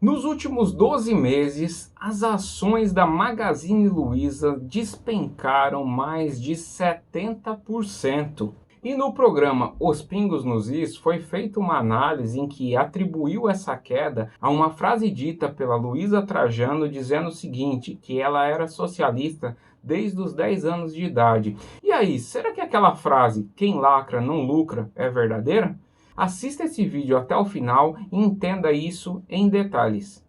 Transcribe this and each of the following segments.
Nos últimos 12 meses, as ações da Magazine Luiza despencaram mais de 70%. E no programa Os Pingos nos Is foi feita uma análise em que atribuiu essa queda a uma frase dita pela Luísa Trajano dizendo o seguinte, que ela era socialista desde os 10 anos de idade. E aí, será que aquela frase, quem lacra não lucra, é verdadeira? Assista esse vídeo até o final e entenda isso em detalhes.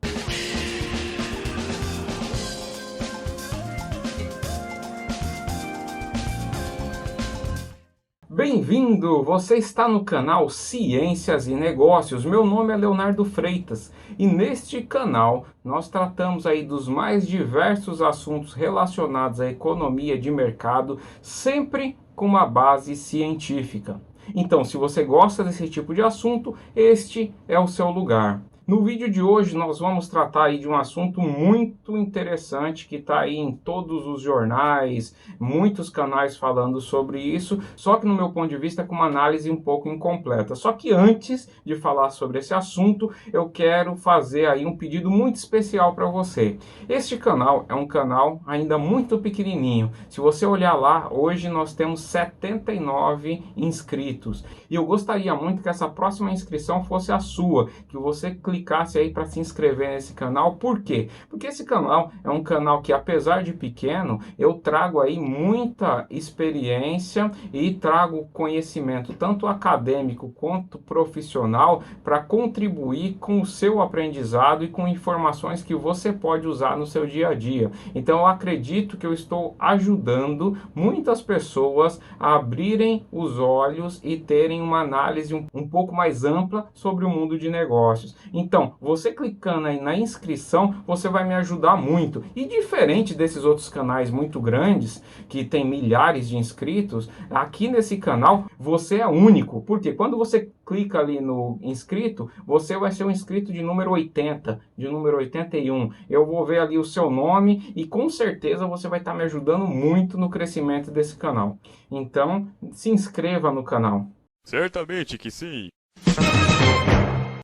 Bem-vindo! Você está no canal Ciências e Negócios. Meu nome é Leonardo Freitas e neste canal nós tratamos aí dos mais diversos assuntos relacionados à economia de mercado, sempre com uma base científica. Então, se você gosta desse tipo de assunto, este é o seu lugar. No vídeo de hoje nós vamos tratar aí de um assunto muito interessante que está aí em todos os jornais, muitos canais falando sobre isso, só que no meu ponto de vista com uma análise um pouco incompleta. Só que antes de falar sobre esse assunto, eu quero fazer aí um pedido muito especial para você. Este canal é um canal ainda muito pequenininho. Se você olhar lá, hoje nós temos 79 inscritos. E eu gostaria muito que essa próxima inscrição fosse a sua, que você clicasse aí para se inscrever nesse canal. Por quê? Porque esse canal é um canal que, apesar de pequeno, eu trago aí muita experiência e trago conhecimento tanto acadêmico quanto profissional para contribuir com o seu aprendizado e com informações que você pode usar no seu dia a dia. Então eu acredito que eu estou ajudando muitas pessoas a abrirem os olhos e terem uma análise um pouco mais ampla sobre o mundo de negócios. Então, você clicando aí na inscrição, você vai me ajudar muito. E diferente desses outros canais muito grandes, que tem milhares de inscritos, aqui nesse canal você é único. Porque quando você clica ali no inscrito, você vai ser um inscrito de número 80, de número 81. Eu vou ver ali o seu nome e com certeza você vai estar me ajudando muito no crescimento desse canal. Então, se inscreva no canal. Certamente que sim.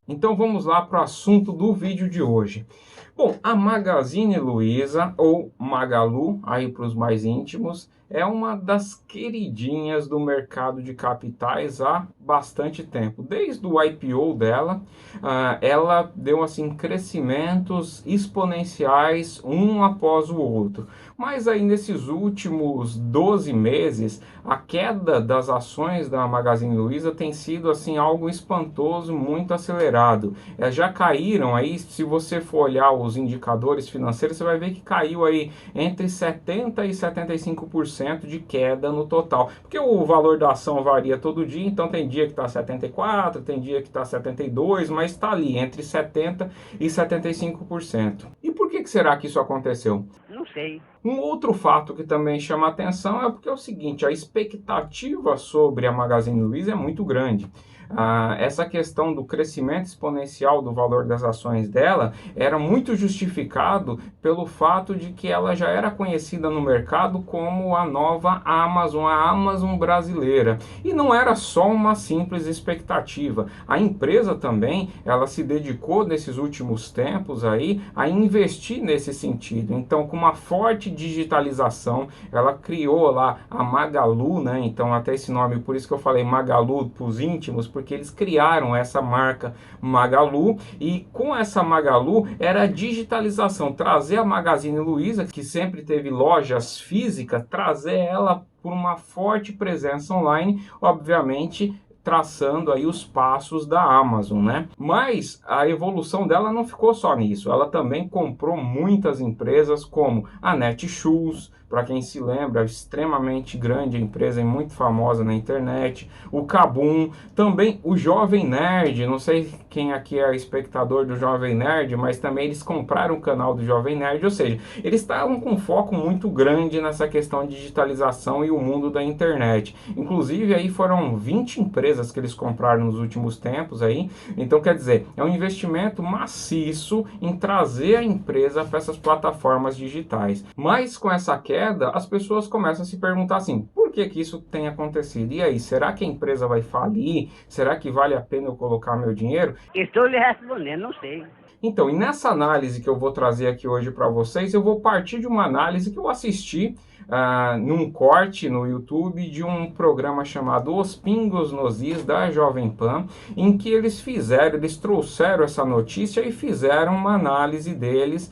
Então vamos lá para o assunto do vídeo de hoje. Bom, a Magazine Luiza, ou Magalu, aí para os mais íntimos, é uma das queridinhas do mercado de capitais há bastante tempo. Desde o IPO dela, ela deu assim crescimentos exponenciais um após o outro. Mas aí nesses últimos 12 meses, a queda das ações da Magazine Luiza tem sido assim algo espantoso, muito acelerado. Já caíram aí, se você for olhar os indicadores financeiros, você vai ver que caiu aí entre 70% e 75% de queda no total. Porque o valor da ação varia todo dia, então tem dia que está 74, tem dia que está 72, mas está ali entre 70% e 75%. E por que será que isso aconteceu? Não sei. Um outro fato que também chama atenção é porque é o seguinte, a expectativa sobre a Magazine Luiza é muito grande. Essa questão do crescimento exponencial do valor das ações dela era muito justificado pelo fato de que ela já era conhecida no mercado como a nova Amazon, a Amazon brasileira. E não era só uma simples expectativa. A empresa também, ela se dedicou nesses últimos tempos aí a investir nesse sentido. Então, com uma forte digitalização, ela criou lá a Magalu, né? Então, até esse nome, por isso que eu falei Magalu para os íntimos, porque eles criaram essa marca Magalu e com essa Magalu era a digitalização, trazer a Magazine Luiza, que sempre teve lojas físicas, trazer ela por uma forte presença online, obviamente traçando aí os passos da Amazon, né? Mas a evolução dela não ficou só nisso, ela também comprou muitas empresas como a Netshoes, para quem se lembra, extremamente grande, a empresa é muito famosa na internet, o Kabum, também o Jovem Nerd, não sei quem aqui é espectador do Jovem Nerd, mas também eles compraram o canal do Jovem Nerd, ou seja, eles estavam com foco muito grande nessa questão de digitalização e o mundo da internet. Inclusive aí foram 20 empresas que eles compraram nos últimos tempos aí, então quer dizer, é um investimento maciço em trazer a empresa para essas plataformas digitais. Mas com essa queda, as pessoas começam a se perguntar assim, por que isso tem acontecido? E aí, será que a empresa vai falir? Será que vale a pena eu colocar meu dinheiro? Estou lhe respondendo, não sei. Então, e nessa análise que eu vou trazer aqui hoje para vocês, eu vou partir de uma análise que eu assisti num corte no YouTube de um programa chamado Os Pingos nos Is, da Jovem Pan, em que eles trouxeram essa notícia e fizeram uma análise deles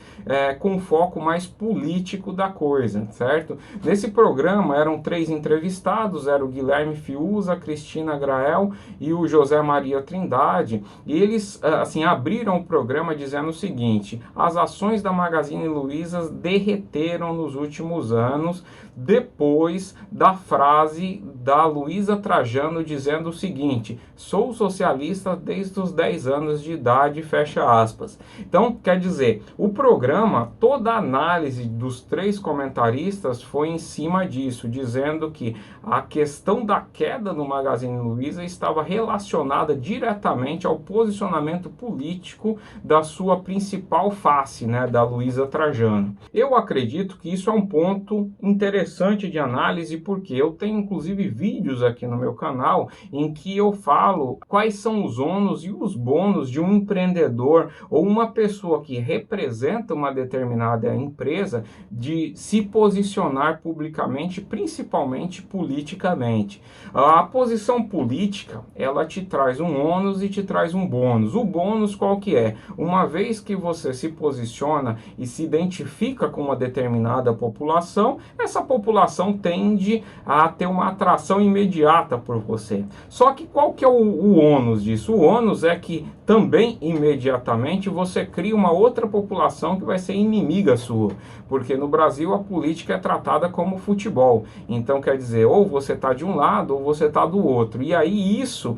com foco mais político da coisa, certo? Nesse programa eram 3 entrevistados, era o Guilherme Fiuza, a Cristina Grael e o José Maria Trindade, e eles assim abriram o programa dizendo o seguinte: as ações da Magazine Luiza derreteram nos últimos anos, depois da frase da Luísa Trajano dizendo o seguinte: sou socialista desde os 10 anos de idade, fecha aspas. Então, quer dizer, o programa, toda a análise dos 3 comentaristas foi em cima disso, dizendo que a questão da queda no Magazine Luiza estava relacionada diretamente ao posicionamento político da sua principal face, né, da Luísa Trajano. Eu acredito que isso é um ponto interessante de análise, porque eu tenho inclusive vídeos aqui no meu canal em que eu falo quais são os ônus e os bônus de um empreendedor ou uma pessoa que representa uma determinada empresa de se posicionar publicamente, principalmente politicamente. A posição política, ela te traz um ônus e te traz um bônus. O bônus qual que é? Uma vez que você se posiciona e se identifica com uma determinada população, essa população tende a ter uma atração imediata por você. Só que qual que é o ônus disso? O ônus é que também imediatamente você cria uma outra população que vai ser inimiga sua, porque no Brasil a política é tratada como futebol. Então quer dizer, ou você está de um lado ou você está do outro. E aí isso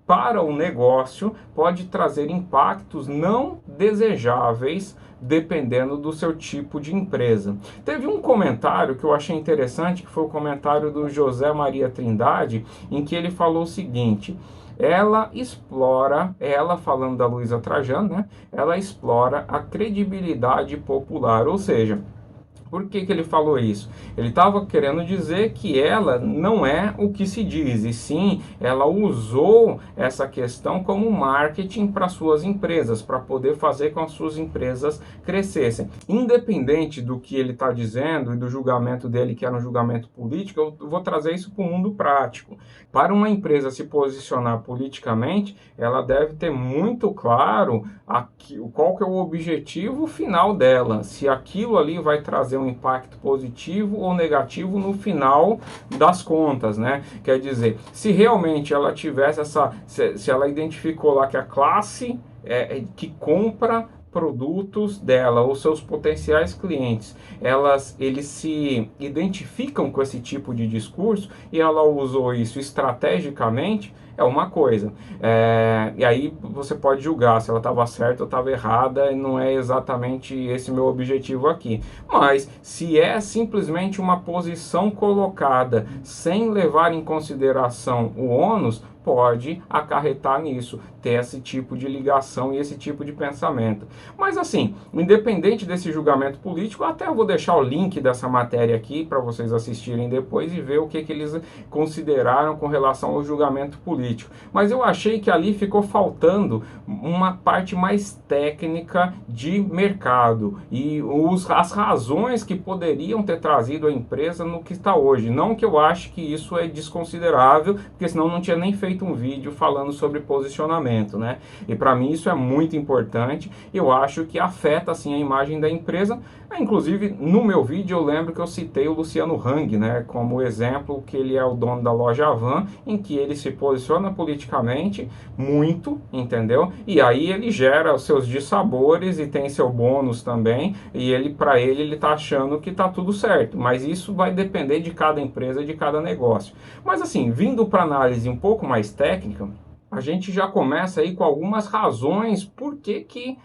para o negócio pode trazer impactos não desejáveis dependendo do seu tipo de empresa. Teve um comentário que eu achei interessante, que foi o comentário do José Maria Trindade, em que ele falou o seguinte: ela falando da Luísa Trajano, né? Ela explora a credibilidade popular, ou seja, por que ele falou isso? Ele estava querendo dizer que ela não é o que se diz, e sim, ela usou essa questão como marketing para suas empresas, para poder fazer com que as suas empresas crescessem. Independente do que ele está dizendo e do julgamento dele, que era um julgamento político, eu vou trazer isso para o mundo prático. Para uma empresa se posicionar politicamente, ela deve ter muito claro qual que é o objetivo final dela, se aquilo ali vai trazer um impacto positivo ou negativo no final das contas, né? Quer dizer, se realmente ela tivesse se ela identificou lá que a classe que compra produtos dela ou seus potenciais clientes, eles se identificam com esse tipo de discurso e ela usou isso estrategicamente, é uma coisa. E aí você pode julgar se ela estava certa ou estava errada, e não é exatamente esse meu objetivo aqui. Mas se é simplesmente uma posição colocada sem levar em consideração o ônus, pode acarretar nisso, ter esse tipo de ligação e esse tipo de pensamento. Mas assim, independente desse julgamento político, até eu vou deixar o link dessa matéria aqui para vocês assistirem depois e ver o que eles consideraram com relação ao julgamento político. Mas eu achei que ali ficou faltando uma parte mais técnica de mercado e as razões que poderiam ter trazido a empresa no que está hoje. Não que eu ache que isso é desconsiderável, porque senão não tinha nem feito um vídeo falando sobre posicionamento, né? E para mim isso é muito importante. Eu acho que afeta assim a imagem da empresa. Inclusive no meu vídeo eu lembro que eu citei o Luciano Hang, né, como exemplo, que ele é o dono da loja Havan, em que ele se posiciona politicamente muito, entendeu? E aí ele gera os seus dissabores e tem seu bônus também, e para ele tá achando que tá tudo certo, mas isso vai depender de cada empresa, de cada negócio. Mas assim, vindo para análise um pouco mais técnica, a gente já começa aí com algumas razões por que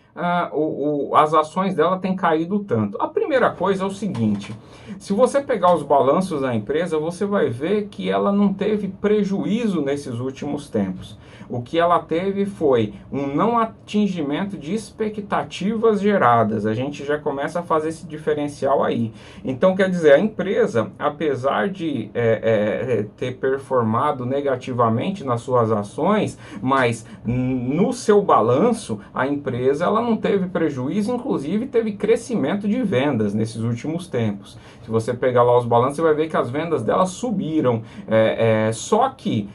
as ações dela têm caído tanto. A primeira coisa é o seguinte: se você pegar os balanços da empresa, você vai ver que ela não teve prejuízo nesses últimos tempos. O que ela teve foi um não atingimento de expectativas geradas. A gente já começa a fazer esse diferencial aí. Então, quer dizer, a empresa, apesar de ter performado negativamente nas suas ações, mas no seu balanço a empresa ela não teve prejuízo, inclusive teve crescimento de vendas nesses últimos tempos. Se você pegar lá os balanços, você vai ver que as vendas dela subiram, só que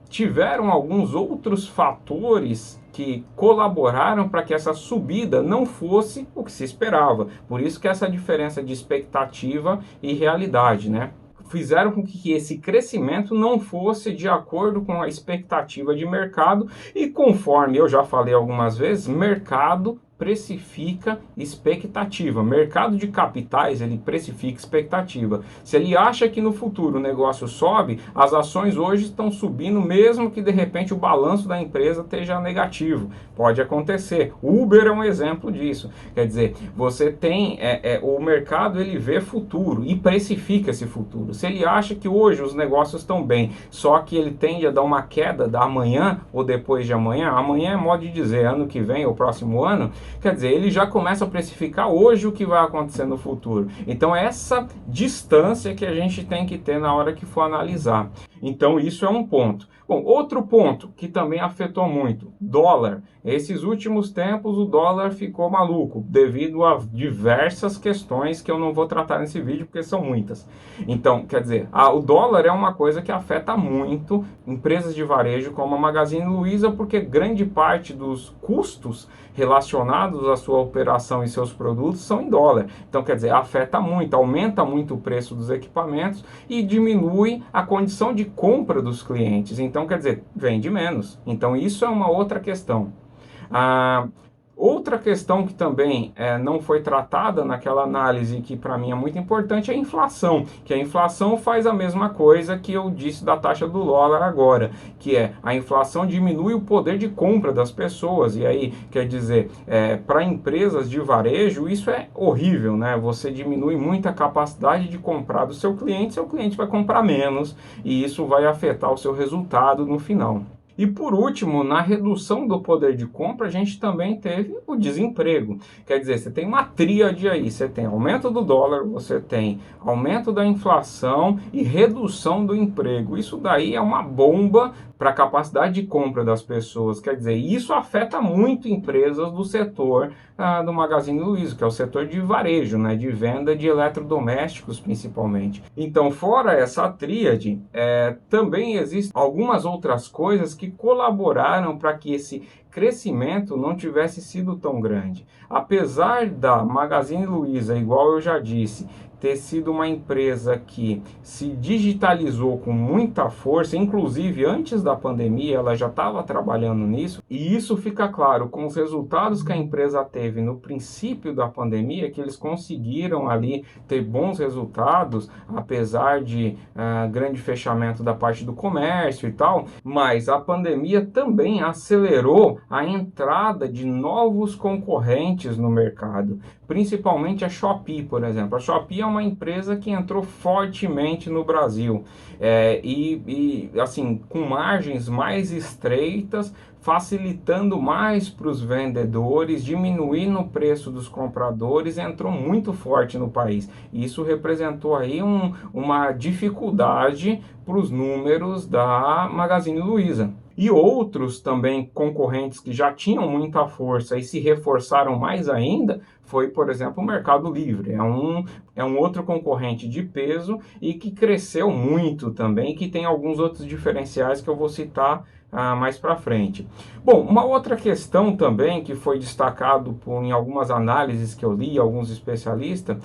tiveram alguns outros fatores que colaboraram para que essa subida não fosse o que se esperava. Por isso que essa diferença de expectativa e realidade, né? Fizeram com que esse crescimento não fosse de acordo com a expectativa de mercado e conforme eu já falei algumas vezes, mercado precifica expectativa. Mercado de capitais, ele precifica expectativa. Se ele acha que no futuro o negócio sobe, as ações hoje estão subindo, mesmo que de repente o balanço da empresa esteja negativo. Pode acontecer. Uber é um exemplo disso. Quer dizer, você tem o mercado, ele vê futuro e precifica esse futuro. Se ele acha que hoje os negócios estão bem, só que ele tende a dar uma queda da amanhã ou depois de amanhã, amanhã é modo de dizer, ano que vem ou próximo ano, quer dizer, ele já começa a precificar hoje o que vai acontecer no futuro. Então, essa distância que a gente tem que ter na hora que for analisar. Então, isso é um ponto. Bom, outro ponto que também afetou muito, dólar. Esses últimos tempos o dólar ficou maluco devido a diversas questões que eu não vou tratar nesse vídeo porque são muitas. Então, quer dizer, o dólar é uma coisa que afeta muito empresas de varejo como a Magazine Luiza, porque grande parte dos custos relacionados à sua operação e seus produtos são em dólar. Então, quer dizer, afeta muito, aumenta muito o preço dos equipamentos e diminui a condição de compra dos clientes. Então, quer dizer, vende menos. Então, isso é uma outra questão. Outra questão que também não foi tratada naquela análise, que para mim é muito importante, é a inflação. Que a inflação faz a mesma coisa que eu disse da taxa do dólar agora, que é a inflação diminui o poder de compra das pessoas. E aí, quer dizer, para empresas de varejo, isso é horrível, né? Você diminui muito a capacidade de comprar do seu cliente vai comprar menos e isso vai afetar o seu resultado no final. E por último, na redução do poder de compra, a gente também teve o desemprego. Quer dizer, você tem uma tríade aí, você tem aumento do dólar, você tem aumento da inflação e redução do emprego. Isso daí é uma bomba para a capacidade de compra das pessoas. Quer dizer, isso afeta muito empresas do setor do Magazine Luiza, que é o setor de varejo, né, de venda de eletrodomésticos principalmente. Então, fora essa tríade, também existem algumas outras coisas que colaboraram para que esse crescimento não tivesse sido tão grande. Apesar da Magazine Luiza, igual eu já disse, ter sido uma empresa que se digitalizou com muita força, inclusive antes da pandemia ela já estava trabalhando nisso, e isso fica claro com os resultados que a empresa teve no princípio da pandemia, que eles conseguiram ali ter bons resultados, apesar de grande fechamento da parte do comércio e tal, mas a pandemia também acelerou a entrada de novos concorrentes no mercado, principalmente a Shopee, por exemplo. A Shopee é uma empresa que entrou fortemente no Brasil e assim, com margens mais estreitas, facilitando mais para os vendedores, diminuindo o preço dos compradores, entrou muito forte no país. Isso representou aí uma dificuldade para os números da Magazine Luiza. E outros também concorrentes que já tinham muita força e se reforçaram mais ainda, foi, por exemplo, o Mercado Livre. É um outro concorrente de peso e que cresceu muito também, que tem alguns outros diferenciais que eu vou citar mais para frente. Bom, uma outra questão também que foi destacado em algumas análises que eu li, alguns especialistas,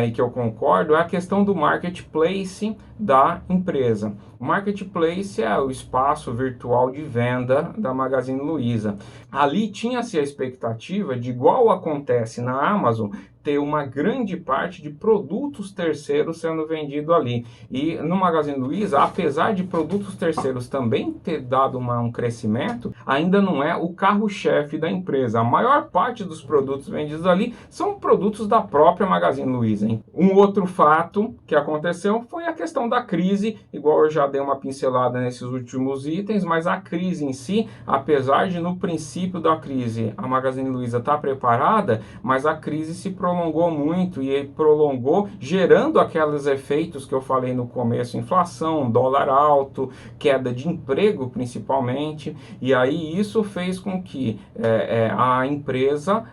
e que eu concordo, é a questão do marketplace da empresa. O marketplace é o espaço virtual de venda da Magazine Luiza. Ali tinha-se a expectativa de, igual acontece na Amazon, ter uma grande parte de produtos terceiros sendo vendido ali. E no Magazine Luiza, apesar de produtos terceiros também ter dado um crescimento, ainda não é o carro-chefe da empresa. A maior parte dos produtos vendidos ali são produtos da própria Magazine Luiza, hein? Um outro fato que aconteceu foi a questão da crise, igual eu já dei uma pincelada nesses últimos itens, mas a crise em si, apesar de no princípio da crise a Magazine Luiza estar preparada, mas a crise se prolongou prolongou muito e prolongou, gerando aqueles efeitos que eu falei no começo, inflação, dólar alto, queda de emprego principalmente, e aí isso fez com que a empresa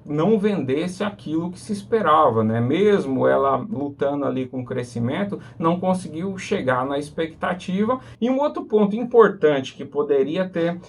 não vendesse aquilo que se esperava, né? Mesmo ela lutando ali com o crescimento, não conseguiu chegar na expectativa. E um outro ponto importante que poderia ter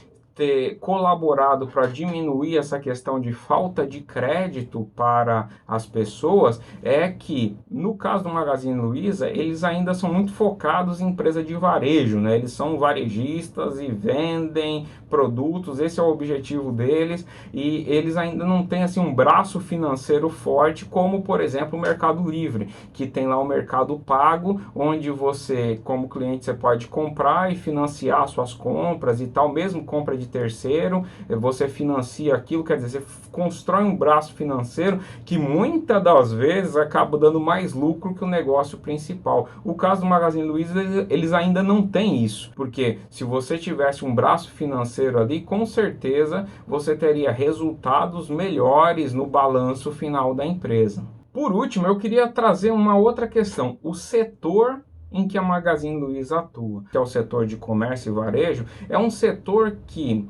colaborado para diminuir essa questão de falta de crédito para as pessoas é que, no caso do Magazine Luiza, eles ainda são muito focados em empresa de varejo, né? Eles são varejistas e vendem produtos, esse é o objetivo deles, e eles ainda não têm assim um braço financeiro forte como, por exemplo, o Mercado Livre, que tem lá o Mercado Pago, onde você, como cliente, você pode comprar e financiar suas compras e tal, mesmo compra de terceiro, você financia aquilo, quer dizer, você constrói um braço financeiro que muitas das vezes acaba dando mais lucro que o negócio principal. O caso do Magazine Luiza, eles ainda não têm isso, porque se você tivesse um braço financeiro ali, com certeza você teria resultados melhores no balanço final da empresa. Por último, eu queria trazer uma outra questão, o setor em que a Magazine Luiza atua, que é o setor de comércio e varejo, é um setor que,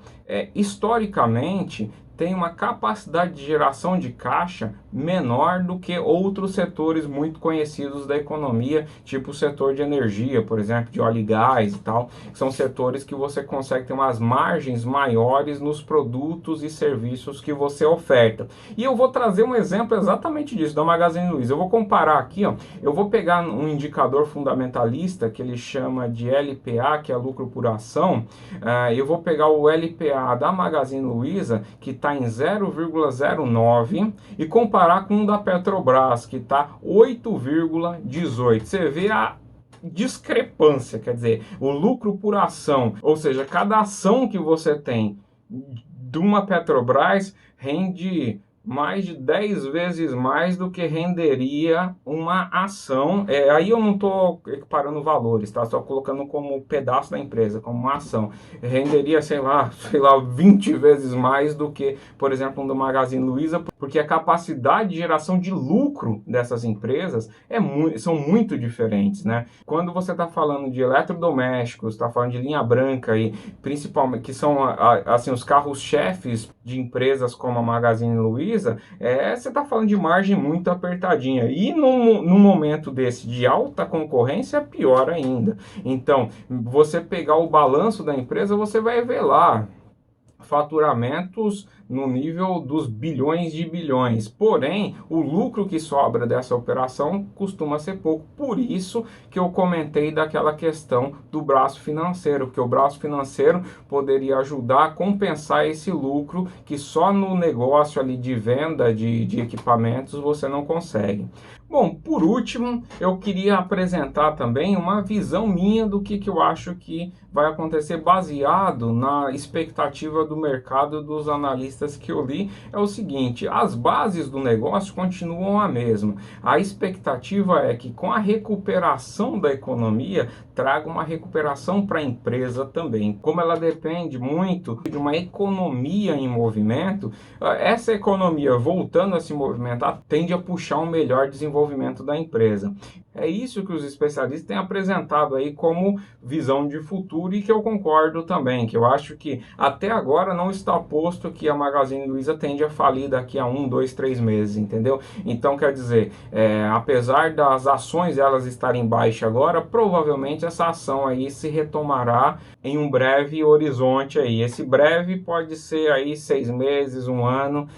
historicamente, tem uma capacidade de geração de caixa menor do que outros setores muito conhecidos da economia, tipo o setor de energia, por exemplo, de óleo e gás e tal, que são setores que você consegue ter umas margens maiores nos produtos e serviços que você oferta. E eu vou trazer um exemplo exatamente disso, da Magazine Luiza. Eu vou comparar aqui, ó, eu vou pegar um indicador fundamentalista que ele chama de LPA, que é lucro por ação. Eu vou pegar o LPA da Magazine Luiza, que está em 0,09, e comparar com o da Petrobras, que está 8,18. Você vê a discrepância, quer dizer, o lucro por ação, ou seja, cada ação que você tem de uma Petrobras rende mais de 10 vezes mais do que renderia uma ação. Aí eu não estou equiparando valores, tá? Só colocando como pedaço da empresa, como uma ação. Renderia, sei lá, 20 vezes mais do que, por exemplo, um do Magazine Luiza, porque a capacidade de geração de lucro dessas empresas são muito diferentes, né? Quando você está falando de eletrodomésticos, está falando de linha branca, e principalmente que são assim, os carros-chefes de empresas como a Magazine Luiza, você está falando de margem muito apertadinha. E num momento desse de alta concorrência, pior ainda. Então, você pegar o balanço da empresa, você vai ver lá faturamentos no nível dos bilhões de bilhões. Porém, o lucro que sobra dessa operação costuma ser pouco. Por isso que eu comentei daquela questão do braço financeiro, porque o braço financeiro poderia ajudar a compensar esse lucro que só no negócio ali de venda de equipamentos você não consegue. Bom, por último, eu queria apresentar também uma visão minha do que eu acho que vai acontecer baseado na expectativa do mercado dos analistas que eu li. É o seguinte, as bases do negócio continuam a mesma. A expectativa é que com a recuperação da economia, traga uma recuperação para a empresa também. Como ela depende muito de uma economia em movimento, essa economia voltando a se movimentar tende a puxar um melhor desenvolvimento da empresa. É isso que os especialistas têm apresentado aí como visão de futuro e que eu concordo também, que eu acho que até agora não está posto que a Magazine Luiza tende a falir daqui a 1, 2, 3 meses, entendeu? Então, quer dizer, apesar das ações elas estarem baixas agora, provavelmente essa ação aí se retomará em um breve horizonte aí. Esse breve pode ser aí 6 meses, 1 ano,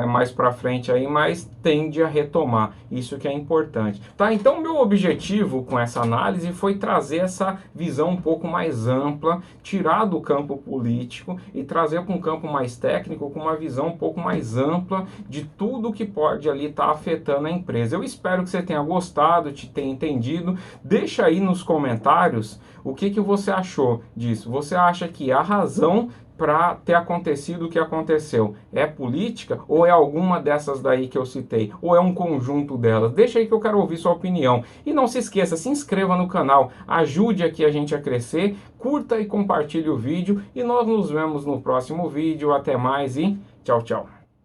mais para frente aí, mas tende a retomar. Isso que é importante. Tá? Então, meu objetivo com essa análise foi trazer essa visão um pouco mais ampla, tirar do campo político e trazer para um campo mais técnico, com uma visão um pouco mais ampla de tudo que pode ali estar afetando a empresa. Eu espero que você tenha gostado, te tenha entendido. Deixa aí nos comentários o que você achou disso. Você acha que a razão para ter acontecido o que aconteceu é política ou é alguma dessas daí que eu citei? Ou é um conjunto delas? Deixa aí que eu quero ouvir sua opinião. E não se esqueça, se inscreva no canal, ajude aqui a gente a crescer, curta e compartilhe o vídeo e nós nos vemos no próximo vídeo. Até mais e tchau, tchau.